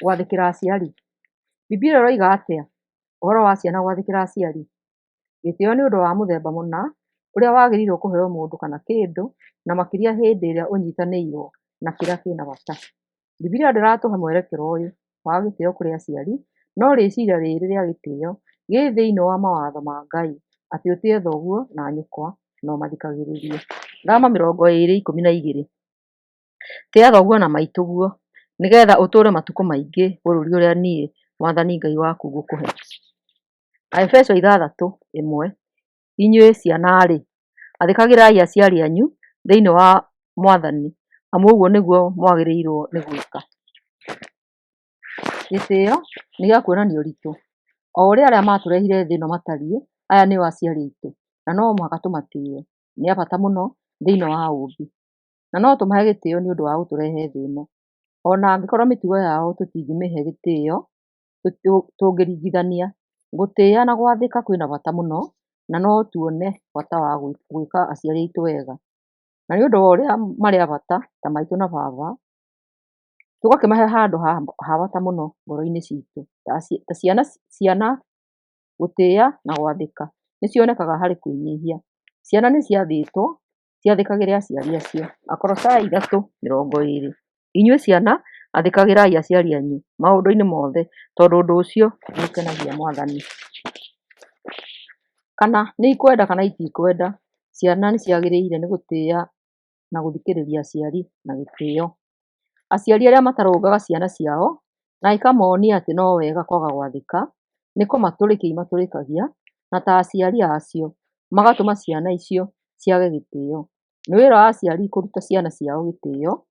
Gwathĩkĩra aciari. Bibilia ĩroiga atĩa ũhoro wa ciana gwathĩkĩra aciari? Gĩtĩo nĩ ũndũ wa mũthemba mũna ũrĩa wagĩrĩirwo kũheo mũndũ kana kĩndũ, na makĩria hĩndĩ ĩrĩa ũnyitanĩirwo na kĩrĩa kĩna bata. Bibilia ndĩratũhe mwerekero ũyũ wa gĩtĩo kũrĩ aciari, no rĩciria rĩrĩ rĩa gĩtĩo gĩ thĩinĩ wa mawatho ma Ngai, atĩ ũtĩe thoguo na nyũkwa na ũmathikagĩrĩrie. Rama 20:12. Tĩa thoguo na maitũguo nĩgetha ũtũũre matukũ maingĩ bũrũri ũrĩa niĩ Mwathani Ngai waku ngũkũhe. Aefeso 6:1. Inyuĩ ciana-rĩ, athĩkagĩrai aciari anyu thĩinĩ wa Mwathani, amu ũguo nĩguo mwagĩrĩirwo nĩ gwĩka. Gĩtĩo nĩ gĩa kuonania ũritũ. O ũrĩa arĩa matũrehire thĩ ĩno matariĩ, aya nĩo aciari aitũ, na no mũhaka tũmatĩe. Nĩ a bata mũno thĩinĩ wa ũmbi, na no tũmahe gĩtĩo nĩ ũndũ wa gũtũrehe thĩ ĩno. Ona angĩkorwo mĩtugo yao tũtingĩmĩhe gĩtĩo tũngĩringithania, gũtĩa na gwathĩka kwĩna bata mũno, na no tuone bata wa gwĩka aciari aitũ wega. Na nĩ ũndũ wa ũrĩa marĩ a bata ta maitũ na baba, tũgakĩmahe handũ ha bata mũno ngoro-inĩ citũ. Ta ciana, gũtĩa na gwathĩka nĩ cionekaga harĩ kwĩnyihia. Ciana nĩ ciathĩtwo ciathĩkagĩre aciari acio. Akolosai 3:20. Inyuĩ ciana, athĩkagĩrai aciari anyu maũndũ-inĩ mothe, tondũ ũndũ ũcio nĩ ũkenagia Mwathani. Kana nĩ ikwenda kana itikwenda, ciana nĩ ciagĩrĩire nĩ gũtĩa na gũthikĩrĩria aciari na gĩtĩo. Aciari arĩa matarũngaga ciana ciao na ikamonia atĩ no wega kwaga gwathĩka, nĩ kũmatũrĩkia imatũrĩkagia, na ta aciari acio magatũma ciana icio ciage gĩtĩo. Nĩ wĩra wa aciari kũruta ciana ciao gĩtĩo.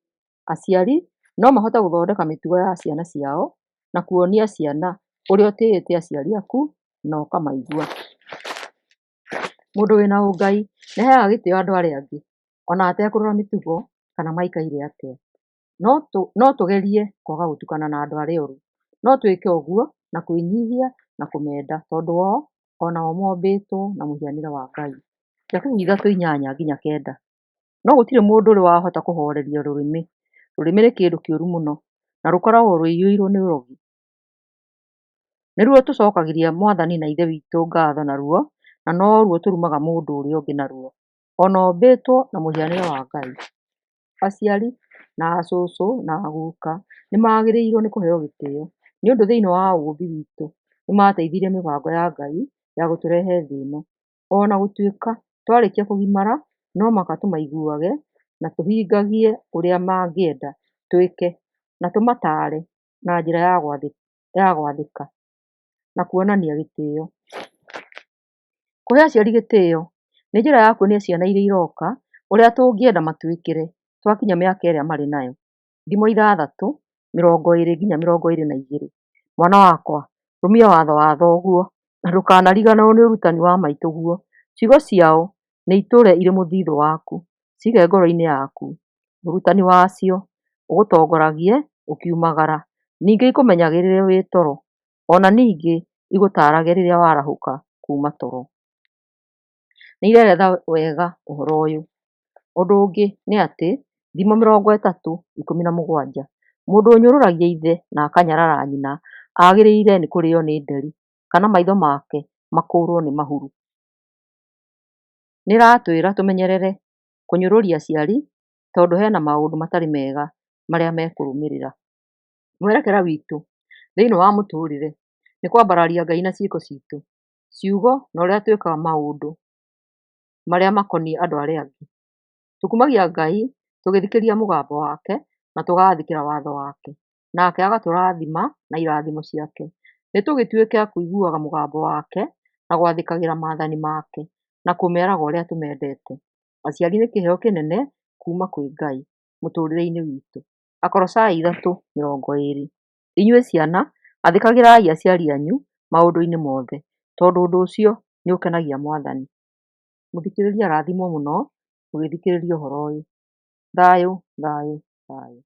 Aciari no mahote gũthondeka mĩtugo ya ciana ciao na kuonia ciana ũrĩa ũtĩĩte aciari aku na ũkamaigua. Mũndũ wĩna ũngai nĩ aheaga gĩtĩo andũ arĩa angĩ, ona atekũrora mĩtugo kana maikaire atĩa. No tũgerie kwaga gũtukana na andũ arĩa oru. No twĩke ũguo na kwĩnyihia na kũmenda, tondũ o onao mombĩtwo na mũhianĩre wa Ngai. Jakubu 3:8-9. No gũtirĩ mũndũ ũrĩ wahota kũhoreria rũrĩmĩ. Rũrĩmĩ nĩ kĩndũ kĩũru mũno, na rũkoragwo rũiyũirwo nĩ ũrogi. Nĩruo tũcokagĩria Mwathani na Ithe witũ ngatho naruo, na noruo tũrumaga mũndũ ũrĩa ũngĩ naruo, ona ombĩtwo na mũhianĩre wa Ngai. Aciari na acũcũ na aguka nĩ magĩrĩirwo nĩ kũheo gĩtĩo, nĩ ũndũ thĩinĩ wa ũũmbi witũ nĩ mateithirie mĩbango ya Ngai ya gũtũrehe thĩ ĩno. Ona gũtuĩka twarĩkia kũgimara, no mũhaka tũmaiguage na tũhingagie ũrĩa mangĩenda twĩke, na tũmataare na njĩra ya gwathĩka na kuonania gĩtĩo. Kũhe aciari gĩtĩo nĩ njĩra ya kuonia ciana iria iroka ũrĩa tũngĩenda matwĩkĩre twakinya mĩaka ĩrĩa marĩ nayo. Thimo 6:20-22. Mwana wakwa, rũmia watho wa thoguo na ndũkanariganĩrwo nĩ ũrutani wa maitũguo. Ciugo ciao nĩ itũũre irĩ mũthiithũ waku, ciige ngoro-inĩ yaku. Ũrutani wacio ũgũtongoragie ũkiumagara, ningĩ ikũmenyagĩrĩre wĩ toro, ona ningĩ igũtaarage rĩrĩa warahũka kuma toro. Nĩ ireretha wega ũhoro ũyũ. Ũndũ ũngĩ nĩ atĩ, thimo 30:17. Mũndũ ũnyũrũragia ithe na akanyarara nyina agĩrĩire nĩ kũrĩo nĩ nderi, kana maitho make makũrwo nĩ mahuru. Nĩ ĩratwĩra tũmenyerere kũnyũrũria aciari, tondũ hena maũndũ matarĩ mega marĩa mekũrũmĩrĩra. Mwerekera witũ thĩinĩ wa mũtũrĩre nĩ kwambararia Ngai na ciĩko citũ, ciugo na ũrĩa twĩkaga maũndũ marĩa makoniĩ andũ arĩa angĩ. Tũkumagia Ngai tũgĩthikĩria mũgambo wake na tũgathĩkĩra watho wake, nake agatũrathima na irathimo ciake. Nĩ tũgĩtuĩke a kũiguaga mũgambo wake na gwathĩkagĩra maathani make na kũmeraga ũrĩa tũmendete. Aciari nĩ kĩheo kĩnene kuma kwĩ Ngai mũtũrĩre-inĩ witũ. Akolosai 3:20. Inyuĩ ciana, athĩkagĩrai aciari anyu maũndũ-inĩ mothe, tondũ ũndũ ũcio nĩ ũkenagia Mwathani. Mũthikĩrĩria arathimwo mũno mũgĩthikĩrĩria ũhoro ũyũ. Thayũ, thayũ, thayũ.